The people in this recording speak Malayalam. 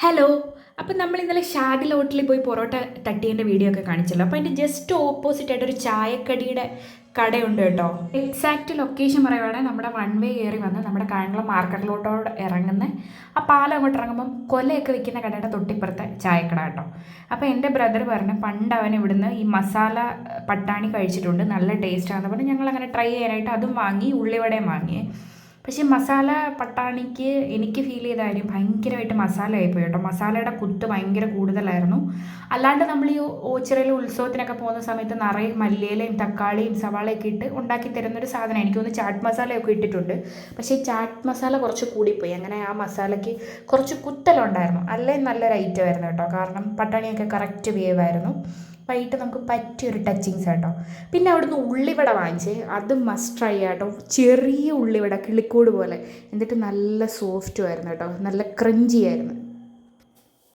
ഹലോ. അപ്പം നമ്മൾ ഇന്നലെ ഷാഗിൽ ഹോട്ടലിൽ പോയി പൊറോട്ട തട്ടിയതിൻ്റെ വീഡിയോ ഒക്കെ കാണിച്ചല്ലോ. അപ്പോൾ അതിൻ്റെ ജസ്റ്റ് ഓപ്പോസിറ്റ് ആയിട്ട് ഒരു ചായക്കടിയുടെ കടയുണ്ട് കേട്ടോ. എക്സാക്റ്റ് ലൊക്കേഷൻ പറയുവാണെങ്കിൽ നമ്മുടെ വൺ വേ കയറി വന്ന് നമ്മുടെ കായംകുളം മാർക്കറ്റിലോട്ടോട് ഇറങ്ങുന്ന ആ പാലം അങ്ങോട്ട് ഇറങ്ങുമ്പം കൊലയൊക്കെ വിൽക്കുന്ന കടയുടെ തൊട്ടിപ്പുറത്തെ ചായക്കട കേട്ടോ. അപ്പോൾ എൻ്റെ ബ്രദർ പറഞ്ഞു പണ്ട് അവൻ ഇവിടുന്ന് ഈ മസാല പട്ടാണി കഴിച്ചിട്ടുണ്ട്, നല്ല ടേസ്റ്റാണെന്ന് പറഞ്ഞ് ഞങ്ങൾ അങ്ങനെ ട്രൈ ചെയ്യാനായിട്ട് അതും വാങ്ങി, ഉള്ളിവടയും വാങ്ങി. പക്ഷേ മസാല പട്ടാണിക്ക് എനിക്ക് ഫീൽ ചെയ്ത കാര്യം ഭയങ്കരമായിട്ട് മസാല ആയിപ്പോയി കേട്ടോ. മസാലയുടെ കുത്ത് ഭയങ്കര കൂടുതലായിരുന്നു. അല്ലാണ്ട് നമ്മൾ ഈ ഓച്ചിറയിൽ ഉത്സവത്തിനൊക്കെ പോകുന്ന സമയത്ത് നിറയെ മല്ലിയിലയും തക്കാളിയും സവാളയൊക്കെ ഇട്ട് ഉണ്ടാക്കി തരുന്നൊരു സാധനം. എനിക്ക് തോന്നുന്നു ചാട്ട് മസാലയൊക്കെ ഇട്ടിട്ടുണ്ട്. പക്ഷേ ഈ ചാട്ട് മസാല കുറച്ച് കൂടിപ്പോയി. അങ്ങനെ ആ മസാലയ്ക്ക് കുറച്ച് കുത്തലുണ്ടായിരുന്നു. അല്ലേ നല്ലൊരു ഐറ്റം ആയിരുന്നു കേട്ടോ. കാരണം പട്ടാണിയൊക്കെ കറക്റ്റ് വേവായിരുന്നു. വൈകിട്ട് നമുക്ക് പറ്റിയൊരു ടച്ചിങ്സ് കേട്ടോ. പിന്നെ അവിടുന്ന് ഉള്ളിവട വാങ്ങിച്ച്, അത് മസ്റ്റ് ട്രൈ ആട്ടോ. ചെറിയ ഉള്ളിവട കിളിക്കൂട് പോലെ, എന്നിട്ട് നല്ല സോഫ്റ്റും ആയിരുന്നു കേട്ടോ, നല്ല ക്രഞ്ചി ആയിരുന്നു.